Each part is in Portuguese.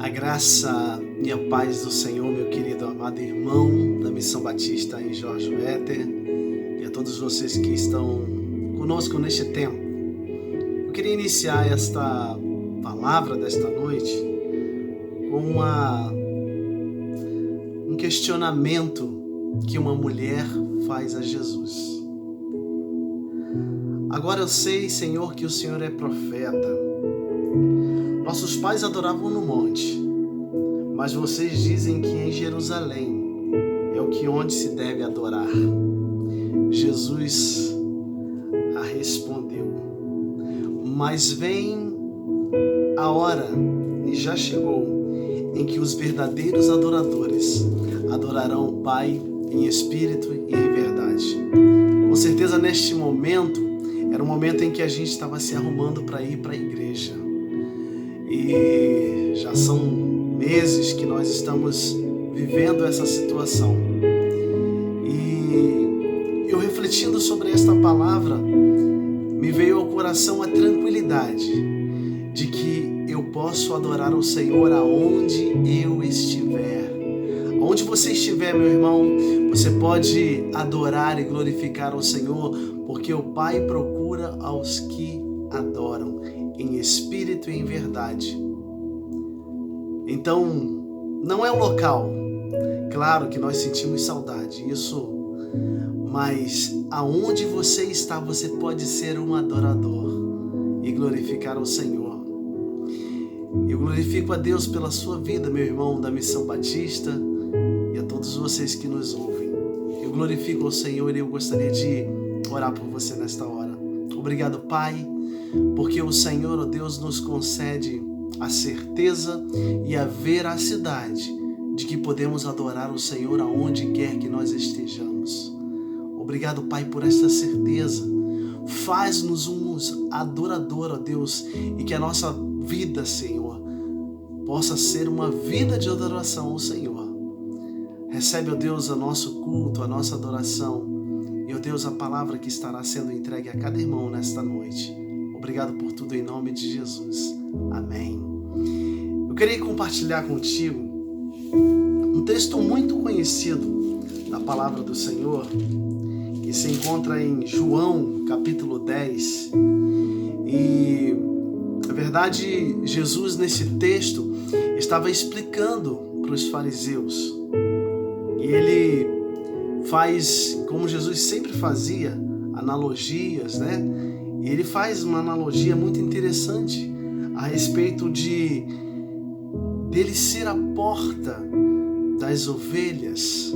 A graça e a paz do Senhor, meu querido amado irmão da Missão Batista em Jorge Wetter, e a todos vocês que estão conosco neste tempo. Eu queria iniciar esta palavra desta noite com um questionamento que uma mulher faz a Jesus. Agora eu sei, Senhor, que o Senhor é profeta. Nossos pais adoravam no monte, mas vocês dizem que em Jerusalém é o que onde se deve adorar. Jesus a respondeu: mas vem a hora, e já chegou, em que os verdadeiros adoradores adorarão o Pai em espírito e em verdade. Com certeza neste momento, era um momento em que a gente estava se arrumando para ir para a igreja. E já são meses que nós estamos vivendo essa situação. E eu refletindo sobre esta palavra, me veio ao coração a tranquilidade de que eu posso adorar o Senhor aonde eu estiver. Onde você estiver, meu irmão, você pode adorar e glorificar o Senhor, porque o Pai procura aos que adoram em espírito e em verdade. Então, não é o local. Claro que nós sentimos saudade, mas aonde você está, você pode ser um adorador e glorificar o Senhor. Eu glorifico a Deus pela sua vida, meu irmão da Missão Batista, e a todos vocês que nos ouvem. Eu glorifico o Senhor e eu gostaria de orar por você nesta hora. Obrigado, Pai, porque o Senhor, ó Deus, nos concede a certeza e a veracidade de que podemos adorar o Senhor aonde quer que nós estejamos. Obrigado, Pai, por esta certeza. Faz-nos uns adoradores, ó Deus, e que a nossa vida, Senhor, possa ser uma vida de adoração ao Senhor. Recebe, ó Deus, o nosso culto, a nossa adoração e, ó Deus, a palavra que estará sendo entregue a cada irmão nesta noite. Obrigado por tudo em nome de Jesus. Amém. Eu queria compartilhar contigo um texto muito conhecido da palavra do Senhor, que se encontra em João, capítulo 10. E, na verdade, Jesus, nesse texto, estava explicando para os fariseus. E ele faz, como Jesus sempre fazia, analogias, né? E ele faz uma analogia muito interessante a respeito dele ser a porta das ovelhas.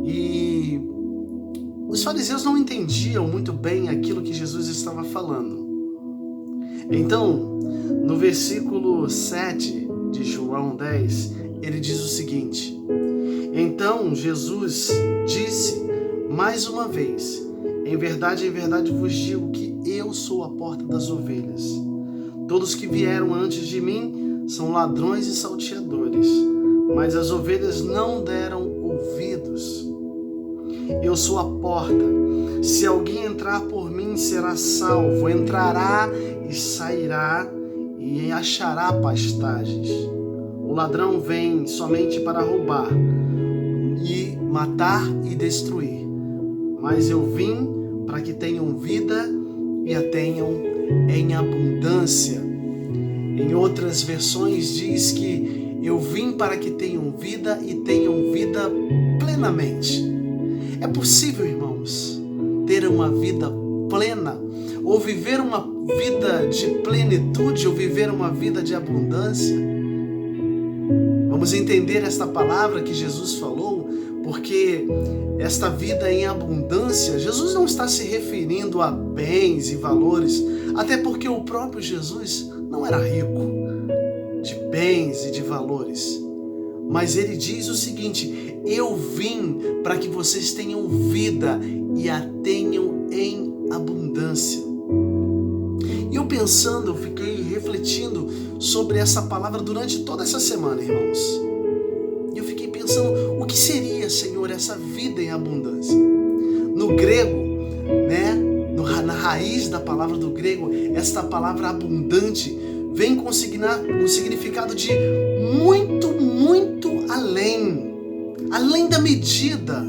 E os fariseus não entendiam muito bem aquilo que Jesus estava falando. Então, no versículo 7 de João 10, ele diz o seguinte: então Jesus disse mais uma vez: em verdade vos digo que eu sou a porta das ovelhas. Todos que vieram antes de mim são ladrões e salteadores, mas as ovelhas não deram ouvidos. Eu sou a porta. Se alguém entrar por mim, será salvo. Entrará e sairá e achará pastagens. O ladrão vem somente para roubar, e matar e destruir. Mas eu vim para que tenham vida e a tenham em abundância. Em outras versões diz que eu vim para que tenham vida e tenham vida plenamente. É possível, irmãos, ter uma vida plena, ou viver uma vida de plenitude, ou viver uma vida de abundância? Vamos entender esta palavra que Jesus falou, porque esta vida em abundância, Jesus não está se referindo a bens e valores, até porque o próprio Jesus não era rico de bens e de valores. Mas ele diz o seguinte: eu vim para que vocês tenham vida e a tenham em abundância. E eu pensando, eu fiquei refletindo sobre essa palavra durante toda essa semana, irmãos. E eu fiquei pensando, o que seria, Senhor, essa vida em abundância? No grego, né, na raiz da palavra do grego, esta palavra abundante vem com um significado de muito, muito além da medida,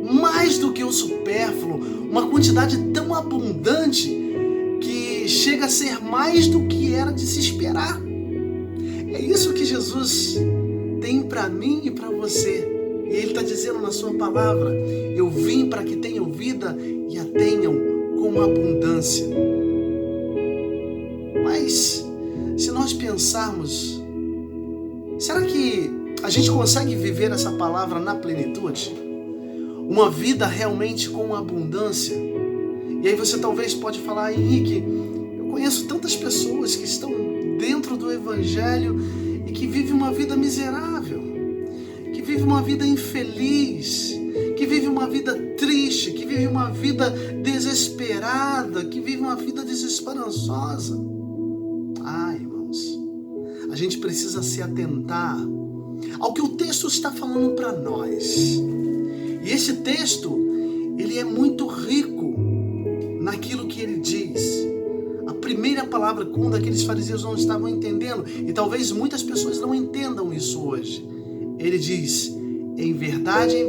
mais do que o supérfluo, uma quantidade tão abundante que chega a ser mais do que era de se esperar. É isso que Jesus tem para mim e para você. E Ele está dizendo na sua palavra: eu vim para que tenham vida e a tenham com abundância. Mas, se nós pensarmos, será que a gente consegue viver essa palavra na plenitude? Uma vida realmente com abundância? E aí você talvez pode falar: Henrique, eu conheço tantas pessoas que estão dentro do Evangelho e que vivem uma vida miserável, que vivem uma vida infeliz, que vivem uma vida triste, que vivem uma vida desesperada, que vivem uma vida desesperançosa. Irmãos, a gente precisa se atentar ao que o texto está falando para nós. E esse texto, ele é muito rico naquilo que ele diz. A primeira palavra, quando aqueles fariseus não estavam entendendo, e talvez muitas pessoas não entendam isso hoje, ele diz: em verdade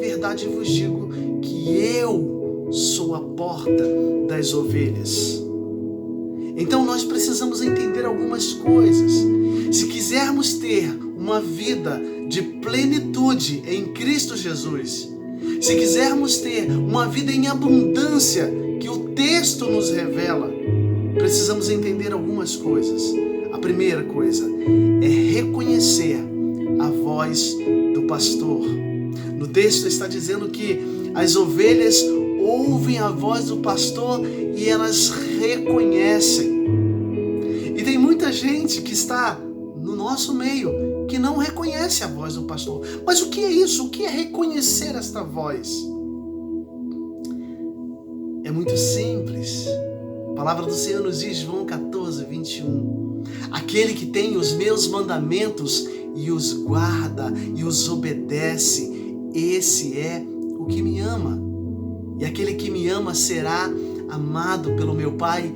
vos digo que eu sou a porta das ovelhas. Então nós precisamos entender algumas coisas. Se quisermos ter uma vida de plenitude em Cristo Jesus, se quisermos ter uma vida em abundância que o texto nos revela, precisamos entender algumas coisas. A primeira coisa é reconhecer a voz do pastor. No texto está dizendo que as ovelhas ouvem a voz do pastor e elas reconhecem. E tem muita gente que está no nosso meio que não reconhece a voz do pastor. Mas o que é isso? O que é reconhecer esta voz? É muito simples. A palavra do Senhor nos diz, João 14, 21. Aquele que tem os meus mandamentos e os guarda e os obedece, esse é o que me ama. E aquele que me ama será amado pelo meu Pai,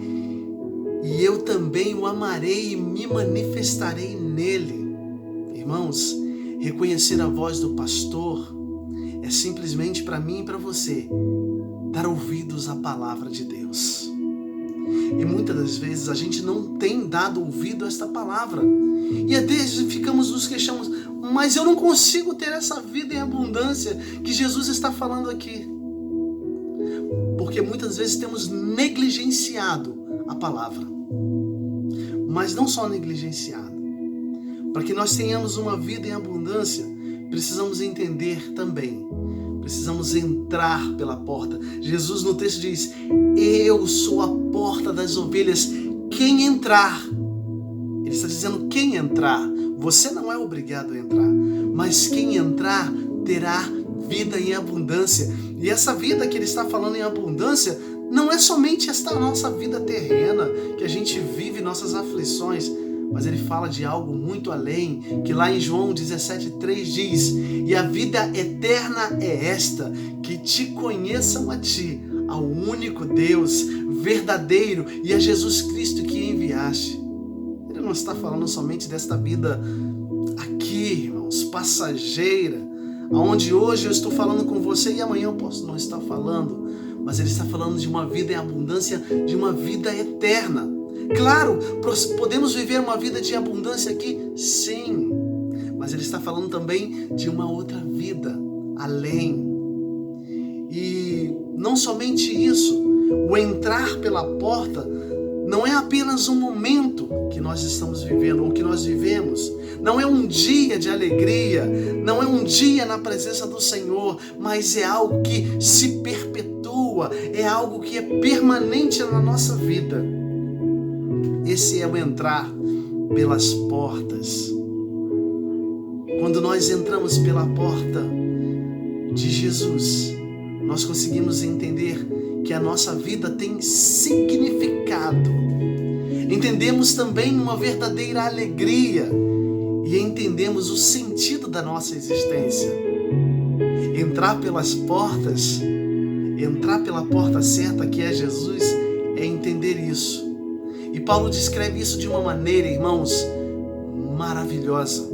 e eu também o amarei e me manifestarei nele. Irmãos, reconhecer a voz do pastor é simplesmente para mim e para você dar ouvidos à palavra de Deus. E muitas das vezes a gente não tem dado ouvido a esta palavra. E até nos queixamos: mas eu não consigo ter essa vida em abundância que Jesus está falando aqui. Porque muitas vezes temos negligenciado a palavra. Mas não só negligenciado. Para que nós tenhamos uma vida em abundância, precisamos entender também. Precisamos entrar pela porta. Jesus no texto diz: eu sou a porta das ovelhas. Quem entrar, ele está dizendo quem entrar. Você não é obrigado a entrar, mas quem entrar terá vida em abundância. E essa vida que ele está falando em abundância não é somente esta nossa vida terrena, que a gente vive nossas aflições, mas ele fala de algo muito além, que lá em João 17,3 diz: e a vida eterna é esta, que te conheçam a ti, ao único Deus verdadeiro, e a Jesus Cristo que enviaste. Ele não está falando somente desta vida aqui, irmãos, passageira, onde hoje eu estou falando com você e amanhã eu posso não estar falando, mas ele está falando de uma vida em abundância, de uma vida eterna. Claro, podemos viver uma vida de abundância aqui, sim, mas ele está falando também de uma outra vida além. E não somente isso, o entrar pela porta não é apenas um momento que nós estamos vivendo, ou que nós vivemos. Não é um dia de alegria, não é um dia na presença do Senhor, mas é algo que se perpetua, é algo que é permanente na nossa vida. Esse é o entrar pelas portas. Quando nós entramos pela porta de Jesus, nós conseguimos entender que a nossa vida tem significado. Entendemos também uma verdadeira alegria e entendemos o sentido da nossa existência. Entrar pelas portas, entrar pela porta certa que é Jesus, é entender isso. E Paulo descreve isso de uma maneira, irmãos, maravilhosa.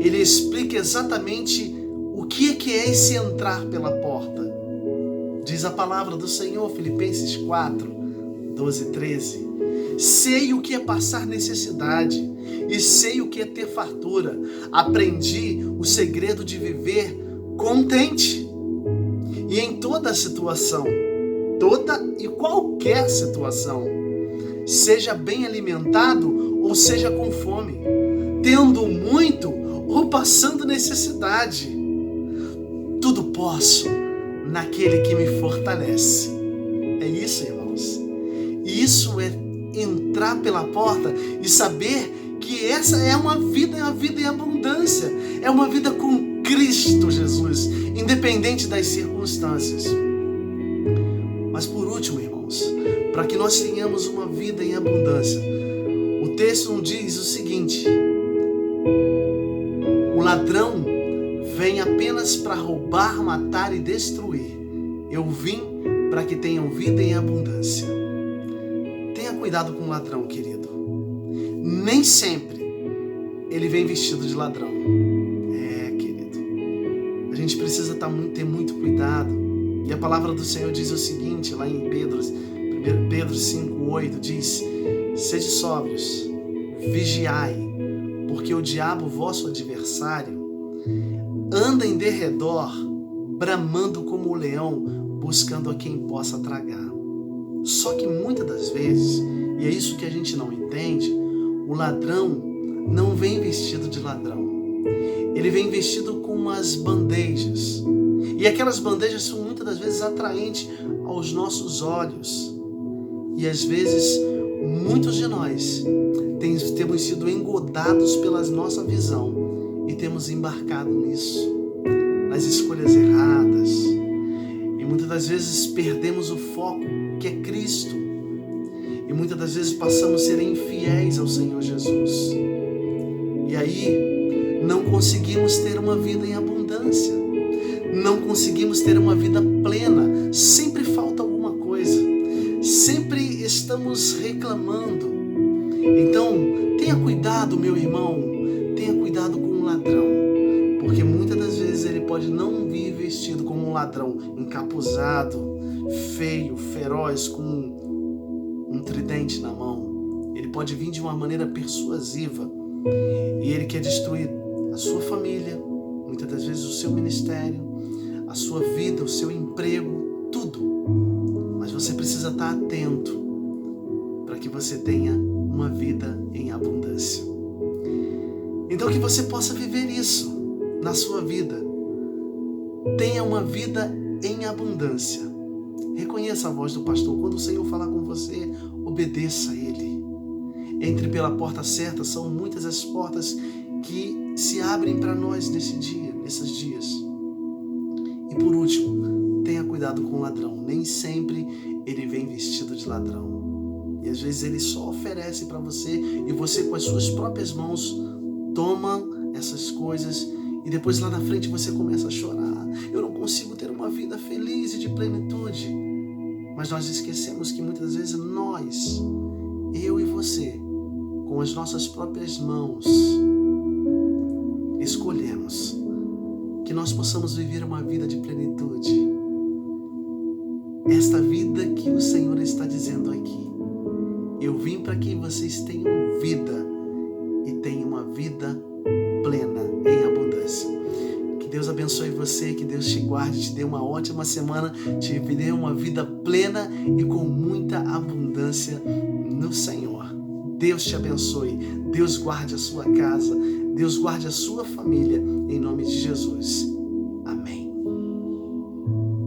Ele explica exatamente o que é esse entrar pela porta. Diz a palavra do Senhor, Filipenses 4, 12 e 13. Sei o que é passar necessidade e sei o que é ter fartura. Aprendi o segredo de viver contente. E em toda situação, toda e qualquer situação, seja bem alimentado ou seja com fome, tendo muito ou passando necessidade, tudo posso naquele que me fortalece. É isso, irmãos. Isso é entrar pela porta e saber que essa é uma vida em abundância. É uma vida com Cristo Jesus, independente das circunstâncias. Mas por último, irmãos, para que nós tenhamos uma vida em abundância, o texto nos diz o seguinte: o ladrão vem apenas para roubar, matar e destruir. Eu vim para que tenham vida em abundância. Tenha cuidado com o ladrão, querido. Nem sempre ele vem vestido de ladrão. Querido. A gente precisa ter muito cuidado. E a palavra do Senhor diz o seguinte, lá em 1 Pedro 5,8, diz: sede sóbrios, vigiai, porque o diabo, vosso adversário, anda em derredor, bramando como o leão, buscando a quem possa tragar. Só que muitas das vezes, e é isso que a gente não entende, o ladrão não vem vestido de ladrão. Ele vem vestido com umas bandejas. E aquelas bandejas são muitas das vezes atraentes aos nossos olhos. E às vezes, muitos de nós temos sido engodados pela nossa visão e temos embarcado nisso, nas escolhas erradas. E muitas das vezes perdemos o foco, que é Cristo. E muitas das vezes passamos a ser infiéis ao Senhor Jesus. E aí não conseguimos ter uma vida em abundância. Não conseguimos ter uma vida plena. Sempre falta alguma coisa. Sempre estamos reclamando. Então, tenha cuidado, meu irmão. Tenha cuidado com o ladrão. Porque muitas das vezes ele pode não vir vestido como um ladrão, encapuzado, feio, feroz, com um tridente na mão. Ele pode vir de uma maneira persuasiva e ele quer destruir a sua família, muitas das vezes o seu ministério, a sua vida, o seu emprego, tudo. Mas você precisa estar atento para que você tenha uma vida em abundância. Então que você possa viver isso na sua vida. Tenha uma vida em abundância. Reconheça a voz do pastor. Quando o Senhor falar com você, obedeça a Ele. Entre pela porta certa. São muitas as portas que se abrem para nós nesses dias. E por último, tenha cuidado com o ladrão. Nem sempre ele vem vestido de ladrão. E às vezes ele só oferece para você e você com as suas próprias mãos toma essas coisas e depois lá na frente você começa a chorar. Eu não consigo ter uma vida feliz e de plenitude. Mas nós esquecemos que muitas vezes nós, eu e você, com as nossas próprias mãos, escolhemos que nós possamos viver uma vida de plenitude. Esta vida que o Senhor está dizendo aqui. Eu vim para que vocês tenham vida e tenham uma vida plena, em abundância. Que Deus abençoe você, que Deus te guarde, te dê uma ótima semana, te dê uma vida plena e com muita abundância no Senhor. Deus te abençoe, Deus guarde a sua casa, Deus guarde a sua família, em nome de Jesus.